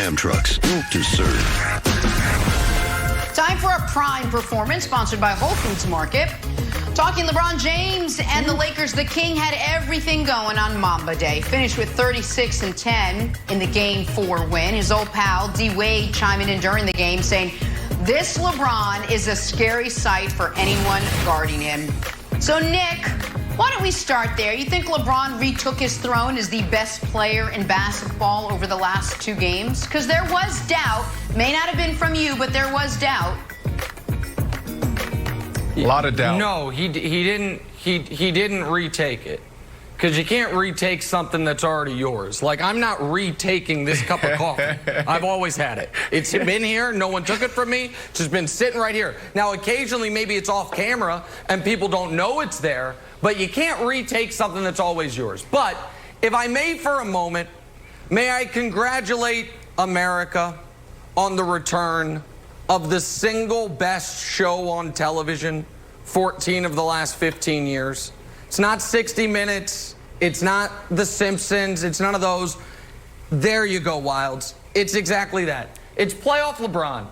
Ram trucks, built to serve. Time for a prime performance sponsored by Whole Foods Market. Talking LeBron James and the Lakers, the King had everything going on Mamba Day. Finished with 36 and 10 in the Game 4 win. His old pal, D. Wade, chiming in during the game saying, this LeBron is a scary sight for anyone guarding him. So, Nick, why don't we start there? You think LeBron retook his throne as the best player in basketball over the last 2 games? Because there was doubt. May not have been from you, but there was doubt. A lot of doubt. No, he didn't. He didn't retake it, because you can't retake something that's already yours. Like, I'm not retaking this cup of coffee. I've always had it. It's been here. No one took it from me. It's just been sitting right here. Now, occasionally, maybe it's off camera and people don't know it's there, but you can't retake something that's always yours. But if I may for a moment, may I congratulate America on the return of the single best show on television, 14 of the last 15 years. It's not 60 Minutes. It's not The Simpsons. It's none of those. There you go, Wilds. It's exactly that. It's playoff LeBron.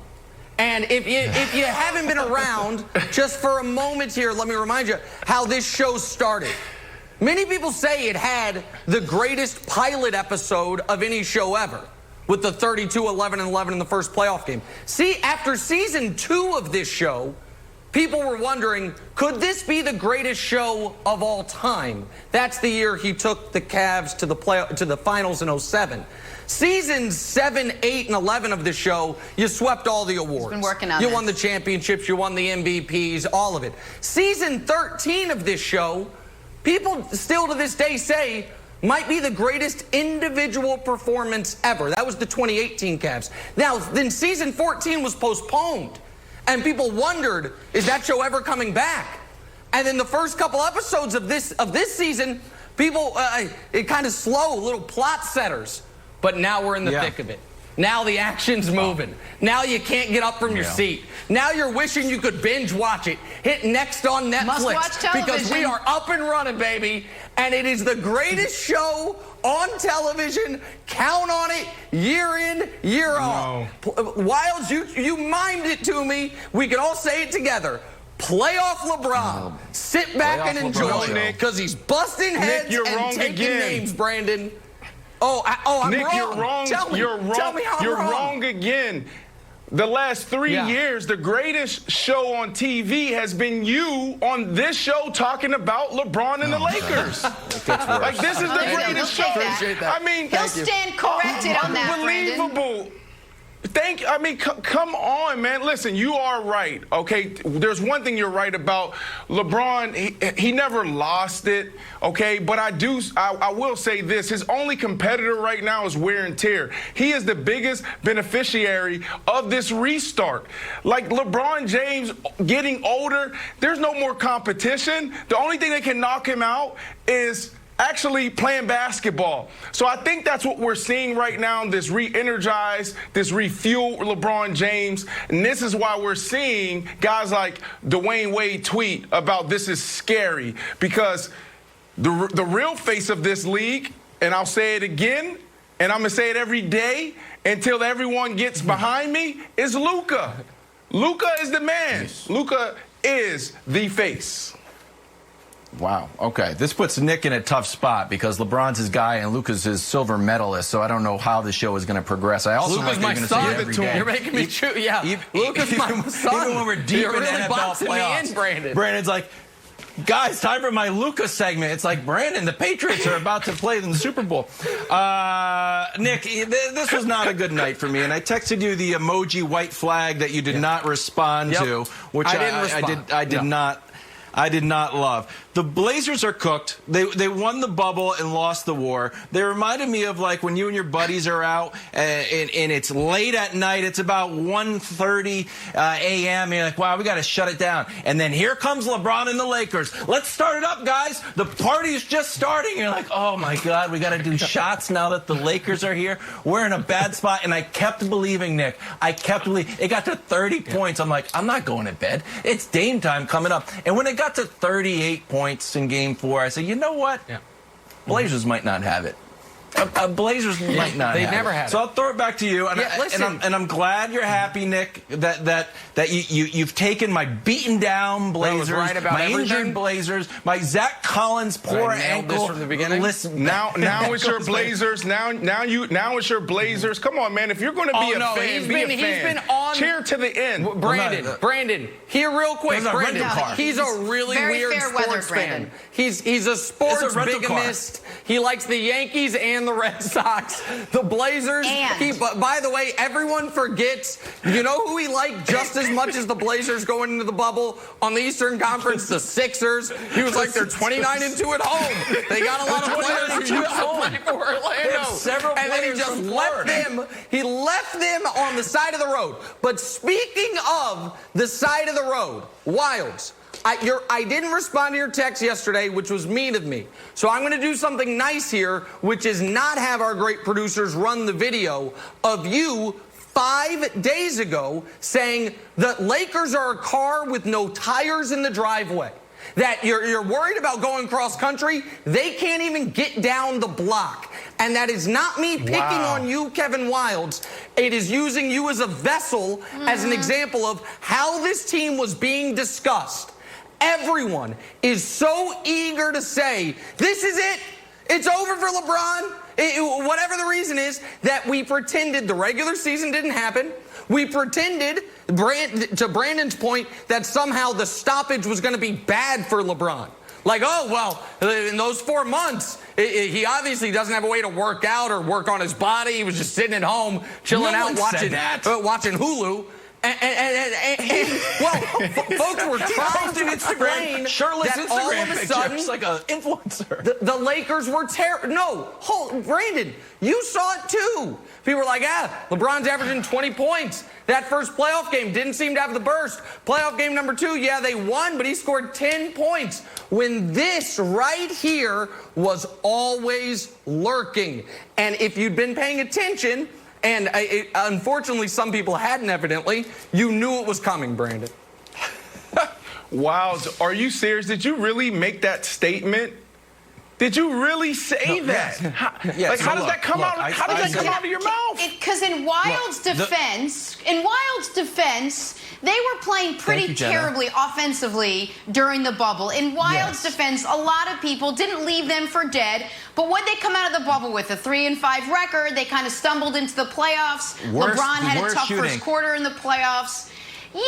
And if you haven't been around, just for a moment here, let me remind you how this show started. Many people say it had the greatest pilot episode of any show ever, with the 32-11-11 in the first playoff game. See, after season 2 of this show, people were wondering, could this be the greatest show of all time? That's the year he took the Cavs to the finals in 07. Seasons 7, 8, and 11 of the show, you swept all the awards. He's been working on You this. won the championships, you won the MVPs, all of it. Season 13 of this show, people still to this day say, might be the greatest individual performance ever. That was the 2018 Cavs. Now, then season 14 was postponed, and people wondered, is that show ever coming back? And then the first couple episodes of this season, people, it kind of slow, little plot setters. But now we're in the thick of it. Now the action's moving. Now you can't get up from your seat. Now you're wishing you could binge watch it. Hit next on Netflix. Must-watch television. Because we are up and running, baby. And it is the greatest show on television. Count on it, year in, year out. Wilds, you mimed it to me. We can all say it together. Playoff LeBron. Sit back and enjoy it. Because he's busting heads and taking names, Brandon. I'm Nick, wrong. you're wrong. Tell me how I'm You're wrong. wrong again. The last 3 years, the greatest show on TV has been you on this show talking about LeBron and the Lakers. Like, this is the greatest show. I mean, He'll stand corrected on that, Brandon. unbelievable. Come on, man. Listen, you are right, okay? There's one thing you're right about. LeBron, he never lost it, okay? But I will say this. His only competitor right now is wear and tear. He is the biggest beneficiary of this restart. Like, LeBron James getting older, there's no more competition. The only thing that can knock him out is actually playing basketball. So I think that's what we're seeing right now, this re-energize, this refuel LeBron James. And this is why we're seeing guys like Dwayne Wade tweet about this is scary, because the real face of this league, and I'll say it again, and I'm going to say it every day until everyone gets behind me, is Luka. Luka is the man. Luka is the face. Wow. Okay. This puts Nick in a tough spot because LeBron's his guy and Luka's his silver medalist, so I don't know how the show is going to progress. I also Luka's my son. You're making me true. Yeah. Luka's my son. Even when we're deep in really NFL playoffs, me in, Brandon. Brandon's like, guys, time for my Luka segment. It's like, Brandon, the Patriots are about to play in the Super Bowl. Nick, this was not a good night for me, and I texted you the emoji white flag that you did not respond to, which I didn't respond. I did not love. The Blazers are cooked. They won the bubble and lost the war. They reminded me of like when you and your buddies are out and it's late at night. It's about 1:30 a.m. You're like, wow, we got to shut it down. And then here comes LeBron and the Lakers. Let's start it up, guys. The party's just starting. You're like, oh, my God, we got to do shots now that the Lakers are here. We're in a bad spot. And I kept believing, Nick. I kept believing. It got to 30 points. I'm like, I'm not going to bed. It's Dame time coming up. And when it got to 38 points in Game 4, I said, you know what? Blazers might not have it. Blazers might not. They've have never it. had it. So I'll throw it back to you. And, listen. I'm glad you're happy, Nick, that you've taken my beaten down Blazers, right about my everything. injured Blazers, my Zach Collins poor I nailed this ankle from the beginning. Listen, Now it's your Blazers. Now it's your Blazers. Come on, man. If you're going to be a fan, be a fan. He's been on. Cheer to the end. Brandon, here real quick. There's a Brandon, rental car. he's a really Very weird fair weather, sports fan. Brandon. He's a sports It's a rental car. bigamist. He likes the Yankees and the Red Sox, the Blazers. And By the way, everyone forgets. You know who he liked just as much as the Blazers going into the bubble on the Eastern Conference? The Sixers. He was like, they're 29-2 at home. They got a lot of players who used to play for Orlando. Several and then he players just from left Florida. them. He left them on the side of the road. But speaking of the side of the road, Wilds. I didn't respond to your text yesterday, which was mean of me. So I'm going to do something nice here, which is not have our great producers run the video of you 5 days ago saying that Lakers are a car with no tires in the driveway. That you're worried about going cross country. They can't even get down the block. And that is not me picking on you, Kevin Wilds. It is using you as a vessel, as an example of how this team was being discussed. Everyone is so eager to say, this is it. It's over for LeBron. Whatever the reason is, that we pretended the regular season didn't happen. We pretended, to Brandon's point, that somehow the stoppage was going to be bad for LeBron. Like, oh, well, in those 4 months, he obviously doesn't have a way to work out or work on his body. He was just sitting at home, chilling out, watching Hulu. Well, folks were trying to explain shirtless that Instagram all of a sudden, pictures like an influencer. the Lakers were terrible. No, Brandon, you saw it too. People were like, LeBron's averaging 20 points. That first playoff game didn't seem to have the burst. Playoff game number 2, yeah, they won, but he scored 10 points. When this right here was always lurking. And if you'd been paying attention, and unfortunately some people hadn't evidently, you knew it was coming, Brandon. Wow, are you serious? Did you really make that statement? Did you really say that? Yes. How does that come out? How does that come out of your mouth? Because in Wild's defense, they were playing pretty terribly offensively during the bubble. In Wild's defense, a lot of people didn't leave them for dead. But what they come out of the bubble with, a 3-5 record, they kind of stumbled into the playoffs. LeBron had a tough first quarter in the playoffs. Yeah,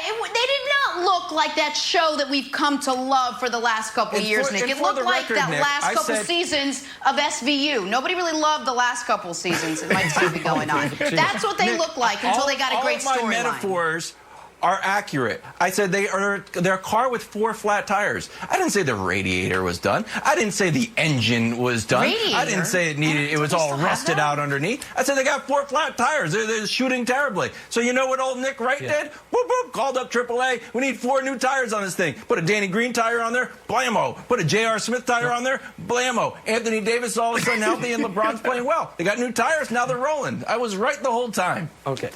they did not look like that show that we've come to love for the last couple years, Nick. It looked like that last couple seasons of SVU. Nobody really loved the last couple seasons. It might still be going on. That's what they look like until they got a great storyline. All my metaphors are accurate. I said they're a car with 4 flat tires. I didn't say the radiator was done. I didn't say the engine was done. I didn't say it was all rusted out underneath. I said they got 4 flat tires. They're shooting terribly. So you know what old Nick Wright did? Whoop, whoop, called up AAA. We need 4 new tires on this thing. Put a Danny Green tire on there, blammo. Put a J.R. Smith tire on there, blammo. Anthony Davis all of a sudden healthy and LeBron's playing well. They got new tires, now they're rolling. I was right the whole time. Okay.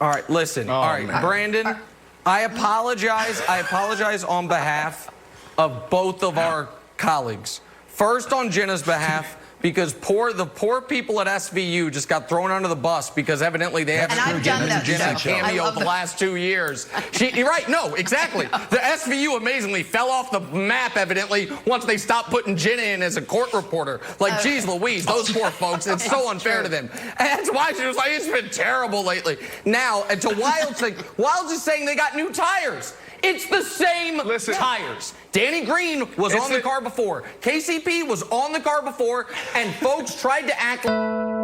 All right, listen. All right, man. Brandon, I apologize. I apologize on behalf of both of our colleagues. First, on Jenna's behalf, because the poor people at SVU just got thrown under the bus because evidently they haven't I've done that Jenna cameo the last 2 years. You're right. No, exactly. The SVU amazingly fell off the map, evidently, once they stopped putting Jenna in as a court reporter. Like, geez Louise, those poor folks. It's so unfair to them. And that's why she was like, it's been terrible lately. Now, and to Wild's thing, Wild's is saying they got new tires. It's the same tires. Danny Green was on the car before. KCP was on the car before, and folks tried to act like...